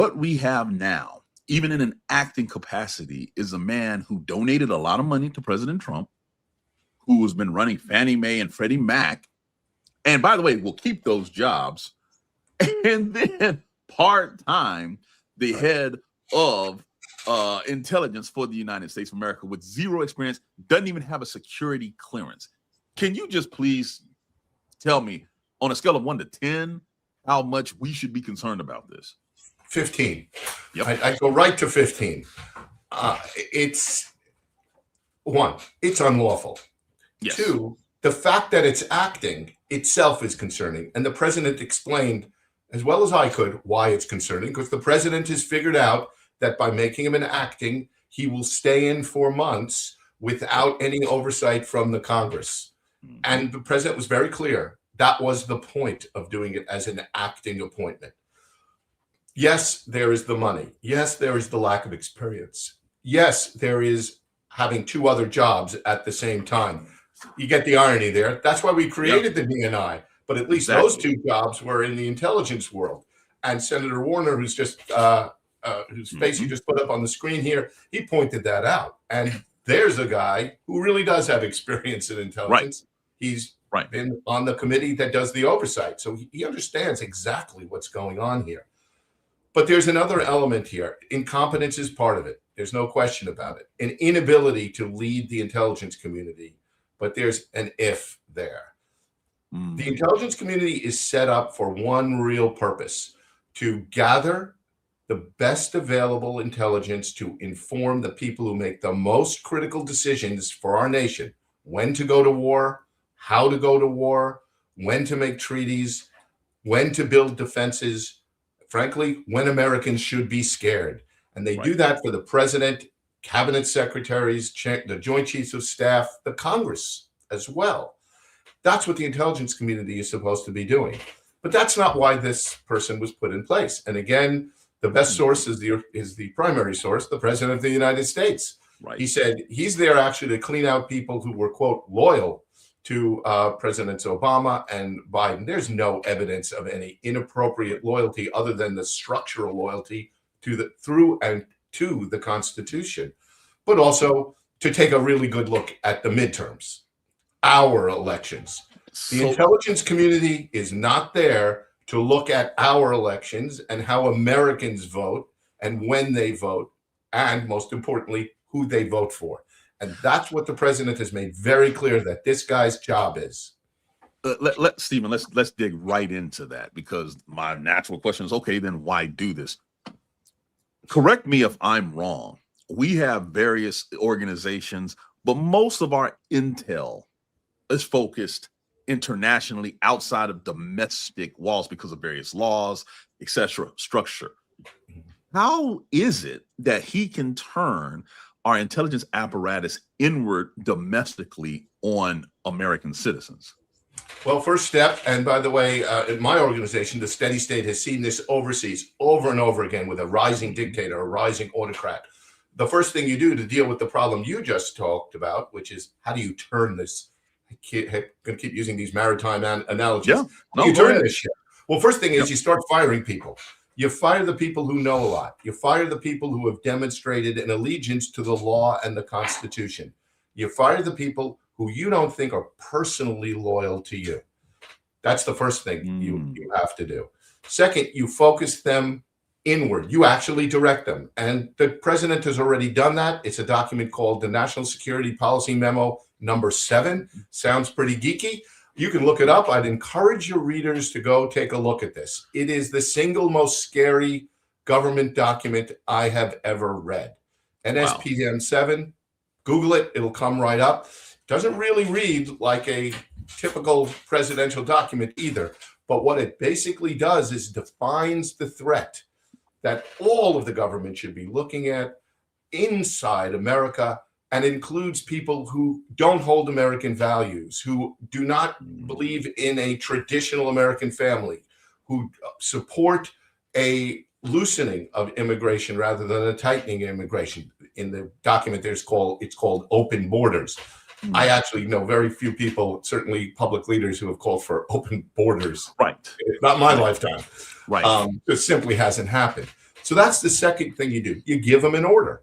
what we have now, even in an acting capacity, is a man who donated a lot of money to President Trump, who has been running Fannie Mae and Freddie Mac, and by the way, will keep those jobs, and then part-time the head of intelligence for the United States of America with zero experience, doesn't even have a security clearance. Can you just please tell me, on a scale of 1 to 10, how much we should be concerned about this? 15. Yep. I go right to 15. It's one, it's unlawful. Yes. Two, the fact that it's acting itself is concerning. And the president explained, as well as I could, why it's concerning, because the president has figured out that by making him an acting, he will stay in for months without any oversight from the Congress. Mm-hmm. And the president was very clear. That was the point of doing it as an acting appointment. Yes, there is the money. Yes, there is the lack of experience. Yes, there is having 2 other jobs at the same time. You get the irony there. That's why we created the DNI. But at least those 2 jobs were in the intelligence world. And Senator Warner, who's just whose face you just put up on the screen here, he pointed that out. And there's a guy who really does have experience in intelligence. Right. He's been on the committee that does the oversight. So he understands exactly what's going on here. But there's another element here. Incompetence is part of it. There's no question about it. An inability to lead the intelligence community. But there's an if there. The intelligence community is set up for one real purpose: to gather the best available intelligence to inform the people who make the most critical decisions for our nation. When to go to war, how to go to war, when to make treaties, when to build defenses, frankly, when Americans should be scared. And they do that for the president, cabinet secretaries, the Joint Chiefs of Staff, the Congress as well. That's what the intelligence community is supposed to be doing. But that's not why this person was put in place. And again, the best source is the primary source, the president of the United States. Right. He said he's there actually to clean out people who were, quote, loyal to Presidents Obama and Biden. There's no evidence of any inappropriate loyalty other than the structural loyalty to the Constitution, but also to take a really good look at the midterms, our elections. The intelligence community is not there to look at our elections and how Americans vote and when they vote, and most importantly, who they vote for. And that's what the president has made very clear that this guy's job is. Stephen, let's dig right into that, because my natural question is, okay, then why do this? Correct me if I'm wrong. We have various organizations, but most of our intel is focused internationally outside of domestic walls because of various laws, etc., structure. How is it that he can turn our intelligence apparatus inward domestically on American citizens? Well, first step, and by the way, in my organization, the Steady State has seen this overseas over and over again with a rising dictator, a rising autocrat. The first thing you do to deal with the problem you just talked about, which is how do you turn this? I'm going to keep using these maritime analogies. Yeah. How do you turn this shit? Well, first thing is you start firing people. You fire the people who know a lot. You fire the people who have demonstrated an allegiance to the law and the Constitution. You fire the people who you don't think are personally loyal to you. That's the first thing you have to do. Second, you focus them inward. You actually direct them. And the president has already done that. It's a document called the National Security Policy Memo number 7. Sounds pretty geeky. You can look it up. I'd encourage your readers to go take a look at this. It is the single most scary government document I have ever read. NSPM 7, Google it. It'll come right up. Doesn't really read like a typical presidential document either. But what it basically does is defines the threat that all of the government should be looking at inside America, and includes people who don't hold American values, who do not believe in a traditional American family, who support a loosening of immigration rather than a tightening of immigration. In the document, it's called open borders. I actually know very few people, certainly public leaders, who have called for open borders. Right. Not my lifetime. Right. It simply hasn't happened. So that's the second thing you do. You give them an order.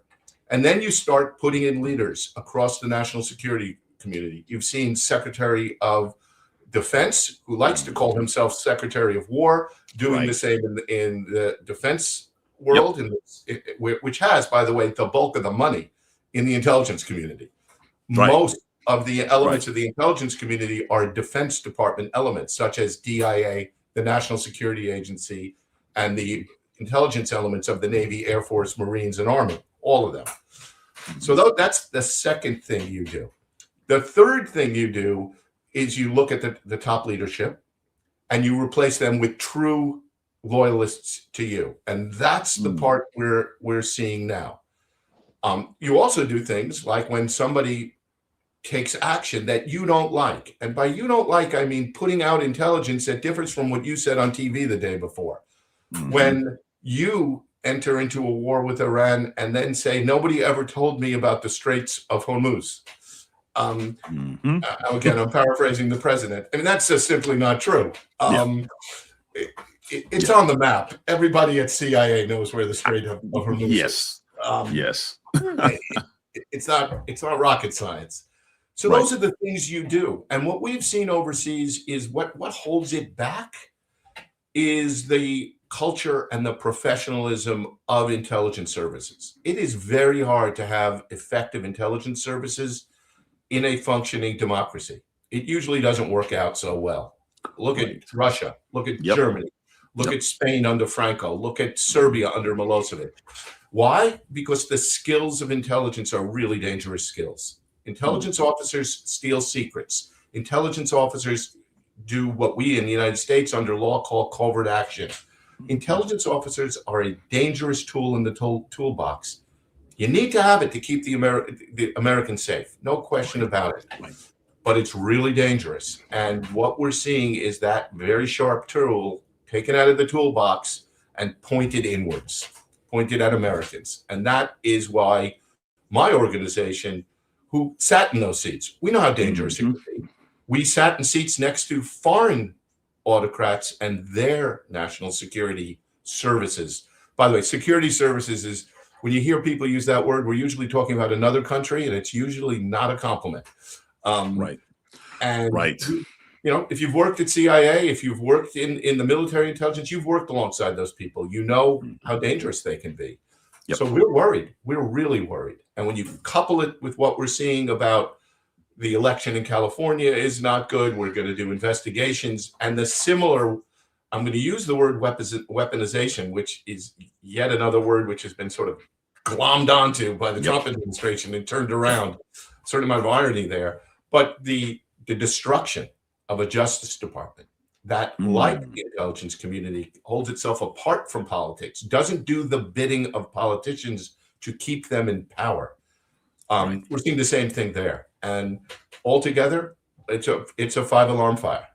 And then you start putting in leaders across the national security community. You've seen Secretary of Defense, who likes to call himself Secretary of War, doing the same in the defense world, which has, by the way, the bulk of the money in the intelligence community. Most of the elements of the intelligence community are Defense Department elements, such as DIA, the National Security Agency, and the intelligence elements of the Navy, Air Force, Marines, and Army, all of them. So that's the second thing you do. The third thing you do is you look at the top leadership and you replace them with true loyalists to you. And that's the part we're seeing now. You also do things like when somebody takes action that you don't like. And by you don't like, I mean putting out intelligence that differs from what you said on TV the day before. When you enter into a war with Iran and then say, nobody ever told me about the Straits of Hormuz. Again, I'm paraphrasing the president. I mean, that's just simply not true. It's on the map. Everybody at CIA knows where the Strait of Hormuz is. It's not rocket science. So those are the things you do. And what we've seen overseas is what holds it back is the culture and the professionalism of intelligence services. It is very hard to have effective intelligence services in a functioning democracy. It usually doesn't work out so well. Look at Russia, look at Germany, look at Spain under Franco, look at Serbia under Milosevic. Why? Because the skills of intelligence are really dangerous skills. Intelligence officers steal secrets. Intelligence officers do what we in the United States under law call covert action. Intelligence officers are a dangerous tool in the toolbox. You need to have it to keep the Americans safe. No question about it. But it's really dangerous. And what we're seeing is that very sharp tool taken out of the toolbox and pointed inwards, pointed at Americans. And that is why my organization, who sat in those seats, we know how dangerous it can be. We sat in seats next to foreign autocrats and their national security services. By the way, security services is, when you hear people use that word, we're usually talking about another country, and it's usually not a compliment. You know, if you've worked at CIA, if you've worked in the military intelligence, you've worked alongside those people. You know how dangerous they can be. So we're worried. We're really worried. And when you couple it with what we're seeing about the election in California is not good, we're going to do investigations, and the similar, I'm going to use the word weaponization, which is yet another word which has been sort of glommed onto by the Trump administration and turned around. Certain amount of irony there. But the destruction of a Justice Department that, like the intelligence community, holds itself apart from politics, doesn't do the bidding of politicians to keep them in power. We're seeing the same thing there. And altogether, it's a 5-alarm fire.